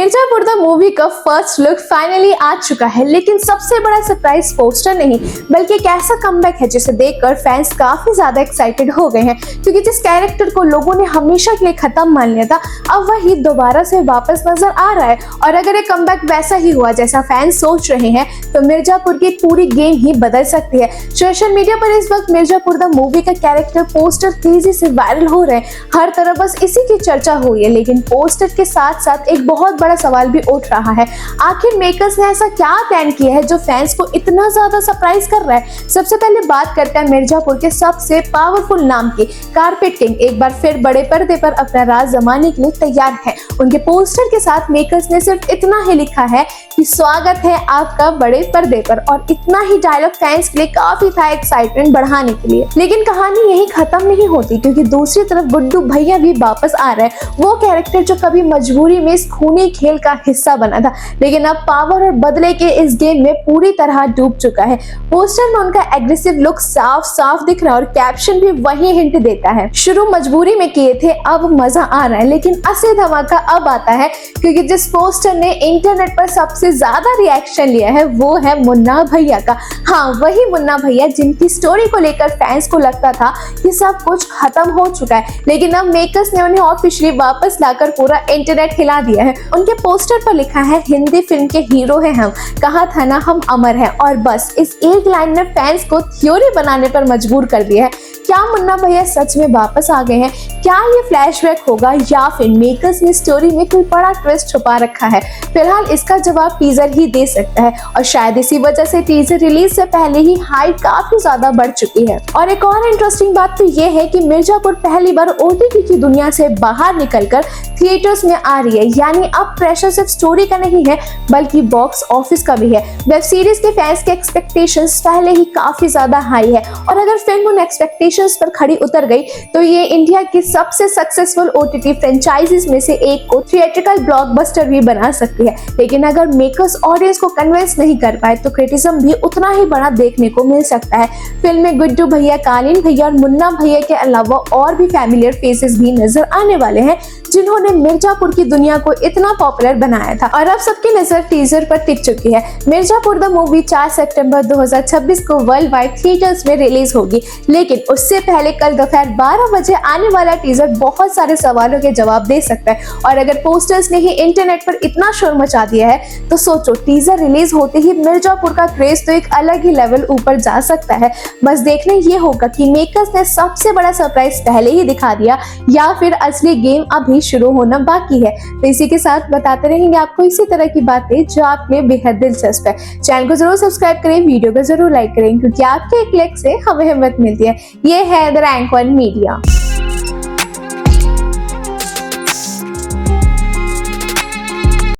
Mirzapur the movie का first look finally आ चुका है, लेकिन सबसे बड़ा सरप्राइज पोस्टर नहीं बल्कि एक ऐसा कमबैक है जिसे देखकर फैंस काफी ज्यादा एक्साइटेड हो गए हैं, क्योंकि जिस कैरेक्टर को लोगों ने हमेशा के लिए खत्म मान लिया था अब वही दोबारा से वापस नजर आ रहा है। और अगर ये कमबैक वैसा ही हुआ जैसा फैंस सोच रहे हैं तो मिर्जापुर की पूरी गेम ही बदल सकती है। सोशल मीडिया पर इस वक्त मिर्जापुर द मूवी का कैरेक्टर पोस्टर तेजी से वायरल हो रहे हैं, हर तरफ बस इसी की चर्चा हो रही है। लेकिन पोस्टर के साथ साथ एक बहुत बड़ा सवाल भी उठ रहा है, आखिर मेकर्स ने ऐसा क्या प्लान किया है जो फैंस को इतना ज्यादा सरप्राइज कर रहा है। सबसे पहले बात करते हैं मिर्जापुर के सबसे पावरफुल नाम की कारपेट किंग एक बार फिर बड़े पर्दे पर अपना राज जमाने के लिए तैयार है। उनके पोस्टर के साथ मेकर्स ने सिर्फ इतना ही लिखा है कि स्वागत है आपका बड़े पर्दे पर, और इतना ही डायलॉग फैंस के लिए काफी था एक्साइटमेंट बढ़ाने के लिए। लेकिन कहानी यही खत्म नहीं होती, क्योंकि दूसरी तरफ गुड्डू भैया भी वापस आ रहे हैं, वो कैरेक्टर जो कभी मजबूरी में इस खूनी खेल का हिस्सा बना था लेकिन अब पावर और बदले के इस गेम में पूरी तरह डूब चुका है। पोस्टर में उनका एग्रेसिव लुक साफ साफ दिख रहा है और कैप्शन भी वही हिंट देता है, शुरू मजबूरी में किए थे अब मजा आ रहा है। लेकिन असली धमाका अब आता है, क्योंकि जिस पोस्टर ने इंटरनेट पर सबसे ज्यादा रिएक्शन लिया है वो है मुन्ना भैया का। हाँ, वही मुन्ना भैया जिनकी स्टोरी को लेकर फैंस को लगता था कि सब कुछ खत्म हो चुका है, लेकिन अब मेकर्स ने उन्हें ऑफिशियली वापस लाकर पूरा इंटरनेट हिला दिया है। उनके पोस्टर पर लिखा है हिंदी फिल्म के हीरो हैं हम, कहा था ना हम अमर हैं, और बस इस एक लाइन ने फैंस को थ्योरी बनाने पर मजबूर कर दिया है। क्या मुन्ना भैया सच में वापस आ गए हैं? क्या ये फ्लैशबैक होगा या फिर मेकर्स ने स्टोरी में कोई बड़ा ट्विस्ट छुपा रखा है? फिलहाल इसका जवाब टीजर ही दे सकता है, और शायद इसी वजह से टीजर रिलीज से पहले ही हाइप काफी ज्यादा बढ़ चुकी है। और एक और इंटरेस्टिंग बात तो ये है कि मिर्जापुर पहली बार ओटीटी की दुनिया से बाहर निकलकर थिएटर्स में आ रही है, यानी अब प्रेशर सिर्फ स्टोरी का नहीं है बल्कि बॉक्स ऑफिस का भी है। वेब सीरीज के फैंस के एक्सपेक्टेशंस पहले ही काफी ज्यादा हाई है, और अगर फिल्म उन एक्सपेक्टेशंस पर खड़ी उतर गई तो ये इंडिया की सबसे सक्सेसफुल ओटीटी फ्रेंचाइजीज में से एक को थिएट्रिकल ब्लॉकबस्टर भी बना सकती है। लेकिन अगर मेकर्स ऑडियंस को कन्विंस नहीं कर पाए तो क्रिटिसिज्म भी उतना ही बड़ा देखने को मिल सकता है। फिल्म में गुड्डू भैया, कालीन भैया और मुन्ना भैया के अलावा और भी फैमिलियर फेसेस भी नजर आने वाले हैं जिन्होंने मिर्जापुर की दुनिया को इतना पॉपुलर बनाया था। और अब सबकी नजर टीजर पर टिक चुकी है। मिर्जापुर द मूवी 4 सितंबर 2026 को वर्ल्ड वाइड थिएटर्स में रिलीज होगी, लेकिन उससे पहले कल दोपहर 12 बजे आने वाला टीजर बहुत सारे सवालों के जवाब दे सकता है। और अगर पोस्टर्स ने ही इंटरनेट पर इतना शोर मचा दिया है तो सोचो टीजर रिलीज होते ही मिर्जापुर का क्रेज तो एक अलग ही लेवल ऊपर जा सकता है। बस देखने ये होगा कि मेकर्स ने सबसे बड़ा सरप्राइज पहले ही दिखा दिया या फिर असली गेम अभी शुरू होना बाकी है। तो इसी के साथ बताते रहेंगे आपको इसी तरह की बातें जो आपके लिए बेहद दिलचस्प है। चैनल को जरूर सब्सक्राइब करें, वीडियो को जरूर लाइक करें, क्योंकि आपके एक क्लिक से हमें हिम्मत मिलती है। ये है द रैंक वन मीडिया।